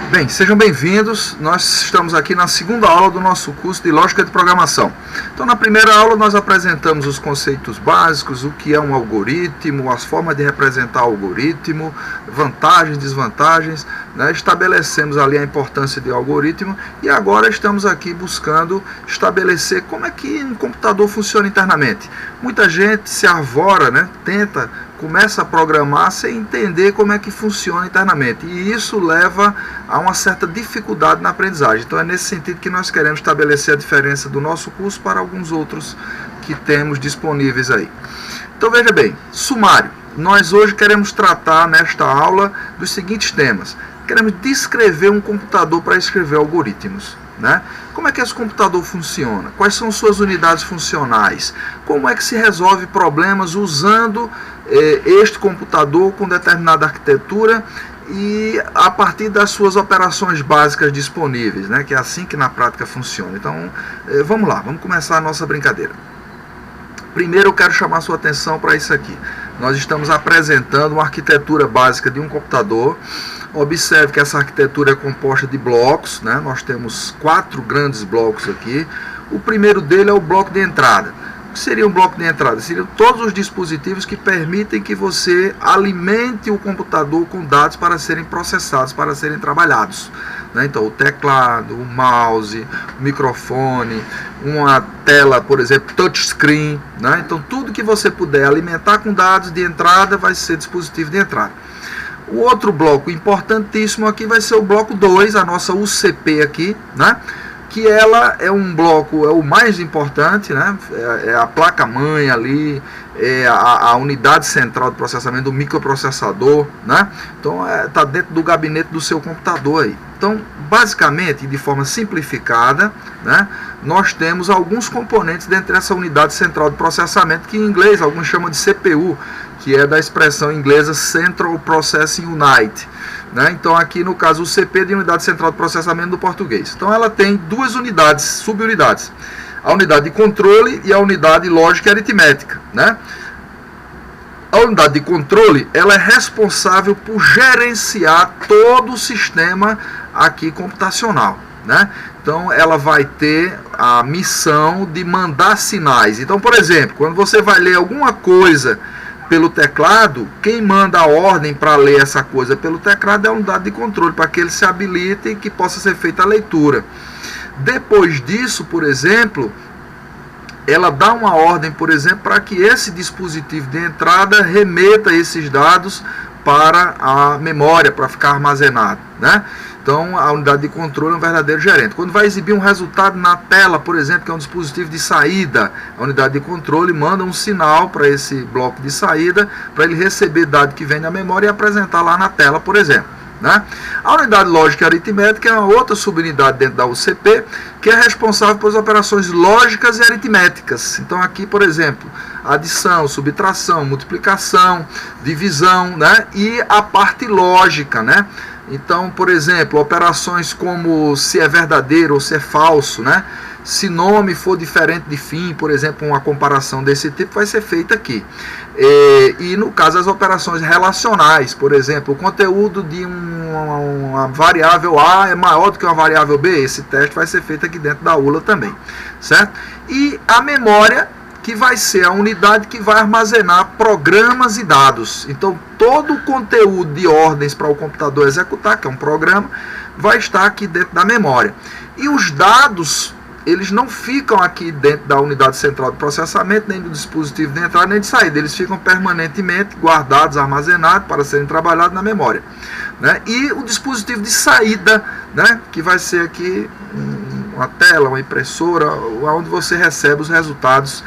Bem, sejam bem-vindos. Nós estamos aqui na segunda aula do nosso curso de Lógica de Programação. Então, na primeira aula nós apresentamos os conceitos básicos, o que é um algoritmo, as formas de representar algoritmo, vantagens, desvantagens, né? Estabelecemos ali a importância de algoritmo e agora estamos aqui buscando estabelecer como é que um computador funciona internamente. Muita gente se arvora, né? Começa a programar sem entender como é que funciona internamente. E isso leva a uma certa dificuldade na aprendizagem. Então é nesse sentido que nós queremos estabelecer a diferença do nosso curso para alguns outros que temos disponíveis aí. Então veja bem, sumário. Nós hoje queremos tratar nesta aula dos seguintes temas. Queremos descrever um computador para escrever algoritmos, né? Como é que esse computador funciona? Quais são suas unidades funcionais? Como é que se resolve problemas usando este computador com determinada arquitetura e a partir das suas operações básicas disponíveis, né? Que é assim que na prática funciona. Então, vamos lá, vamos começar a nossa brincadeira. Primeiro eu quero chamar a sua atenção para isso aqui. Nós estamos apresentando uma arquitetura básica de um computador. Observe que essa arquitetura é composta de blocos, né? Nós temos 4 grandes blocos aqui. O primeiro dele é o bloco de entrada. O que seria um bloco de entrada? Seriam todos os dispositivos que permitem que você alimente o computador com dados para serem processados, para serem trabalhados, né? Então, o teclado, o mouse, o microfone, uma tela, por exemplo, touchscreen, né? Então, tudo que você puder alimentar com dados de entrada vai ser dispositivo de entrada. O outro bloco importantíssimo aqui vai ser o bloco 2, a nossa UCP aqui, né? Que ela é um bloco, é o mais importante, né? É a placa-mãe ali, é a unidade central de processamento do microprocessador, né? Então, está dentro do gabinete do seu computador aí. Então, basicamente, de forma simplificada, né? Nós temos alguns componentes dentro dessa unidade central de processamento, que em inglês alguns chamam de CPU, que é da expressão inglesa Central Processing Unit, né? Então aqui no caso o CP de unidade central de processamento do português. Então ela tem duas unidades, subunidades, a unidade de controle e a unidade lógica e aritmética, né? A unidade de controle, ela é responsável por gerenciar todo o sistema aqui computacional, né? Então ela vai ter a missão de mandar sinais. Então, por exemplo, quando você vai ler alguma coisa pelo teclado, quem manda a ordem para ler essa coisa pelo teclado é a unidade de controle, para que ele se habilite e que possa ser feita a leitura. Depois disso, por exemplo, ela dá uma ordem, por exemplo, para que esse dispositivo de entrada remeta esses dados para a memória, para ficar armazenado, né? Então, a unidade de controle é um verdadeiro gerente. Quando vai exibir um resultado na tela, por exemplo, que é um dispositivo de saída, a unidade de controle manda um sinal para esse bloco de saída, para ele receber dado que vem da memória e apresentar lá na tela, por exemplo, né? A unidade lógica e aritmética é uma outra subunidade dentro da UCP, que é responsável pelas operações lógicas e aritméticas. Então, aqui, por exemplo, adição, subtração, multiplicação, divisão, né? E a parte lógica, né? Então, por exemplo, operações como se é verdadeiro ou se é falso, né? Se nome for diferente de fim, por exemplo, uma comparação desse tipo vai ser feita aqui. E no caso, as operações relacionais, por exemplo, o conteúdo de uma variável A é maior do que uma variável B, esse teste vai ser feito aqui dentro da ULA também, certo? E a memória, que vai ser a unidade que vai armazenar programas e dados. Então, todo o conteúdo de ordens para o computador executar, que é um programa, vai estar aqui dentro da memória. E os dados, eles não ficam aqui dentro da unidade central de processamento, nem do dispositivo de entrada, nem de saída. Eles ficam permanentemente guardados, armazenados, para serem trabalhados na memória, né? E o dispositivo de saída, né? Que vai ser aqui uma tela, uma impressora, onde você recebe os resultados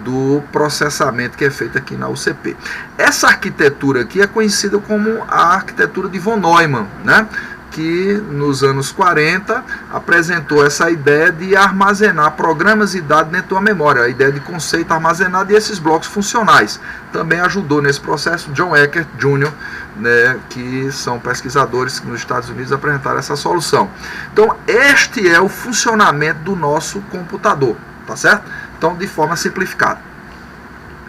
do processamento que é feito aqui na UCP. Essa arquitetura aqui é conhecida como a arquitetura de von Neumann, né? Que nos anos 40 apresentou essa ideia de armazenar programas e dados dentro de uma memória, a ideia de conceito armazenado e esses blocos funcionais. Também ajudou nesse processo John Eckert Jr., né, que são pesquisadores que nos Estados Unidos apresentaram essa solução. Então, este é o funcionamento do nosso computador, tá certo? Então, de forma simplificada.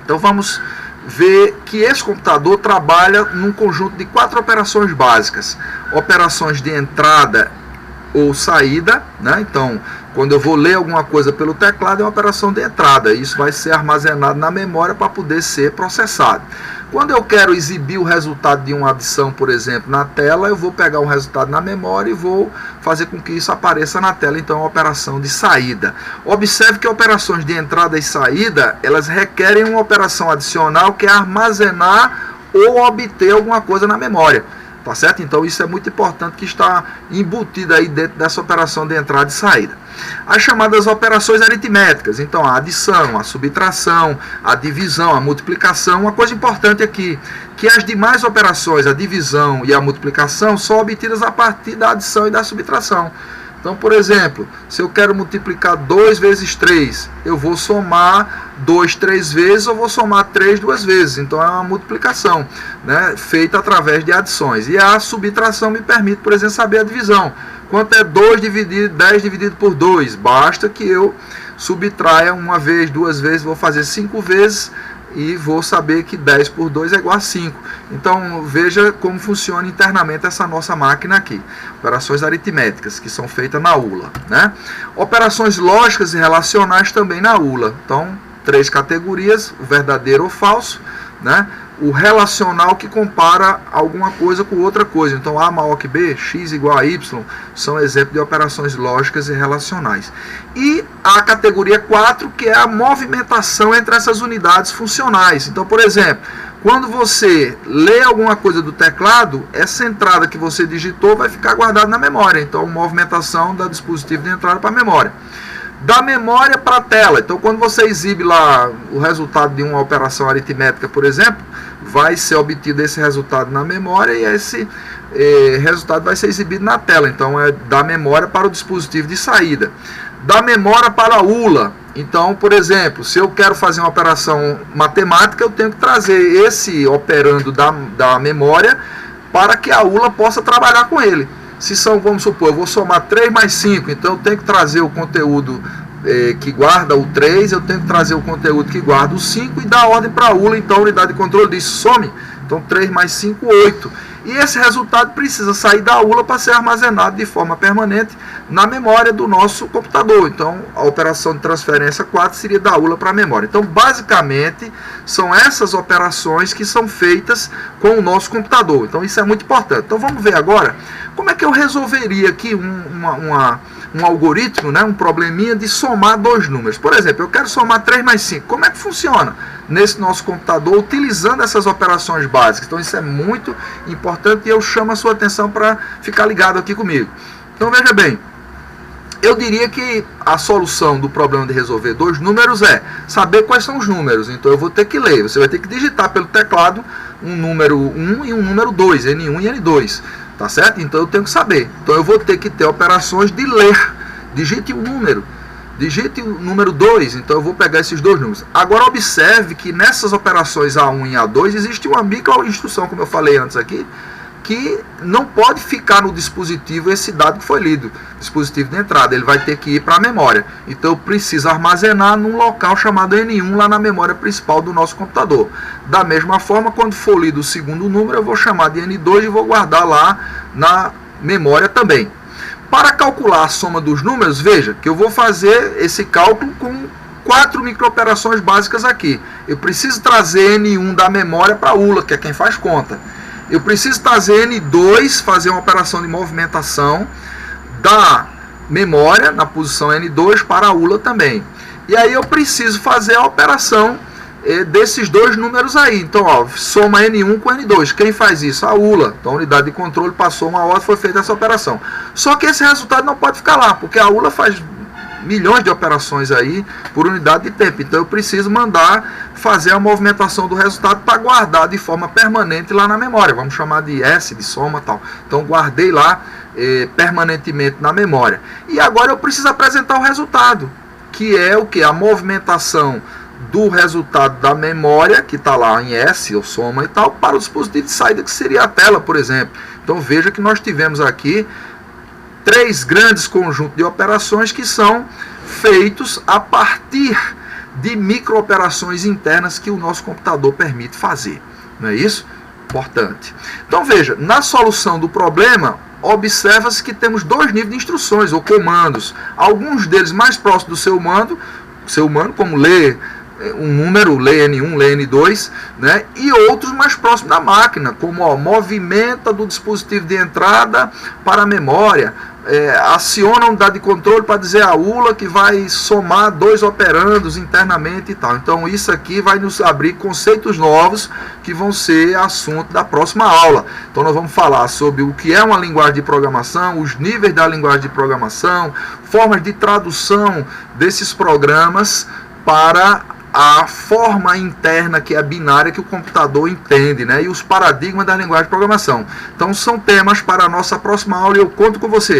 Então, vamos ver que esse computador trabalha num conjunto de 4 operações básicas. Operações de entrada ou saída, né? Então, quando eu vou ler alguma coisa pelo teclado, é uma operação de entrada. Isso vai ser armazenado na memória para poder ser processado. Quando eu quero exibir o resultado de uma adição, por exemplo, na tela, eu vou pegar o resultado na memória e vou fazer com que isso apareça na tela. Então, é uma operação de saída. Observe que operações de entrada e saída, elas requerem uma operação adicional, que é armazenar ou obter alguma coisa na memória. Tá certo? Então isso é muito importante, que está embutido aí dentro dessa operação de entrada e saída. As chamadas operações aritméticas, então a adição, a subtração, a divisão, a multiplicação. Uma coisa importante aqui, que as demais operações, a divisão e a multiplicação, são obtidas a partir da adição e da subtração. Então, por exemplo, se eu quero multiplicar 2 vezes 3, eu vou somar 2 3 vezes ou vou somar 3 2 vezes. Então, é uma multiplicação, né, feita através de adições. E a subtração me permite, por exemplo, saber a divisão. Quanto é 10 dividido por 2? Basta que eu subtraia uma vez, 2 vezes, vou fazer 5 vezes e vou saber que 10 por 2 é igual a 5. Então, veja como funciona internamente essa nossa máquina aqui. Operações aritméticas, que são feitas na ULA, né? Operações lógicas e relacionais também na ULA. Então, 3 categorias, o verdadeiro ou falso, né? O relacional, que compara alguma coisa com outra coisa. Então, A maior que B, X igual a Y, são exemplos de operações lógicas e relacionais. E a categoria 4, que é a movimentação entre essas unidades funcionais. Então, por exemplo, quando você lê alguma coisa do teclado, essa entrada que você digitou vai ficar guardada na memória. Então, movimentação do dispositivo de entrada para a memória. Da memória para a tela. Então, quando você exibe lá o resultado de uma operação aritmética, por exemplo, vai ser obtido esse resultado na memória e esse resultado vai ser exibido na tela. Então, é da memória para o dispositivo de saída. Da memória para a ULA. Então, por exemplo, se eu quero fazer uma operação matemática, eu tenho que trazer esse operando da memória para que a ULA possa trabalhar com ele. Se são, vamos supor, eu vou somar 3 mais 5, então eu tenho que trazer o conteúdo que guarda o 3, eu tenho que trazer o conteúdo que guarda o 5 e dar ordem para a ULA, então a unidade de controle diz some, então 3 mais 5, 8. E esse resultado precisa sair da ULA para ser armazenado de forma permanente na memória do nosso computador. Então, a operação de transferência 4 seria da ULA para a memória. Então, basicamente, são essas operações que são feitas com o nosso computador. Então, isso é muito importante. Então, vamos ver agora como é que eu resolveria aqui um algoritmo, né, um probleminha de somar 2 números. Por exemplo, eu quero somar 3 mais 5. Como é que funciona nesse nosso computador utilizando essas operações básicas? Então, isso é muito importante e eu chamo a sua atenção para ficar ligado aqui comigo. Então, veja bem, eu diria que a solução do problema de resolver 2 números é saber quais são os números. Então, eu vou ter que ler, você vai ter que digitar pelo teclado um número 1 e um número 2, N1 e N2. Tá certo? Então eu tenho que saber. Então eu vou ter que ter operações de ler. Digite um número. Digite o número 2. Então eu vou pegar esses 2 números. Agora observe que nessas operações A1 e A2 existe uma microinstrução, como eu falei antes aqui, que não pode ficar no dispositivo esse dado que foi lido, dispositivo de entrada, ele vai ter que ir para a memória. Então eu preciso armazenar num local chamado N1 lá na memória principal do nosso computador. Da mesma forma, quando for lido o segundo número, eu vou chamar de N2 e vou guardar lá na memória também. Para calcular a soma dos números, veja que eu vou fazer esse cálculo com 4 microoperações básicas aqui. Eu preciso trazer N1 da memória para a ULA, que é quem faz conta. Eu preciso trazer N2, fazer uma operação de movimentação da memória na posição N2 para a ULA também. E aí eu preciso fazer a operação desses 2 números aí. Então, ó, soma N1 com N2. Quem faz isso? A ULA. Então, a unidade de controle passou uma ordem, foi feita essa operação. Só que esse resultado não pode ficar lá, porque a ULA faz milhões de operações aí por unidade de tempo. Então eu preciso mandar fazer a movimentação do resultado para guardar de forma permanente lá na memória. Vamos chamar de S, de soma e tal. Então guardei lá permanentemente na memória. E agora eu preciso apresentar o resultado, que é o que? A movimentação do resultado da memória, que está lá em S, ou soma e tal, para o dispositivo de saída, que seria a tela, por exemplo. Então veja que nós tivemos aqui 3 grandes conjuntos de operações que são feitos a partir de microoperações internas que o nosso computador permite fazer. Não é isso? Importante. Então veja, na solução do problema, observa-se que temos dois níveis de instruções ou comandos. Alguns deles mais próximos do ser humano, como ler um número, ler N1, ler N2, né? E outros mais próximos da máquina, como movimenta do dispositivo de entrada para a memória, aciona a unidade de controle para dizer a ULA que vai somar 2 operandos internamente e tal. Então isso aqui vai nos abrir conceitos novos que vão ser assunto da próxima aula. Então nós vamos falar sobre o que é uma linguagem de programação, os níveis da linguagem de programação, formas de tradução desses programas para a forma interna, que é a binária, que o computador entende, né? E os paradigmas da linguagem de programação. Então são temas para a nossa próxima aula e eu conto com você.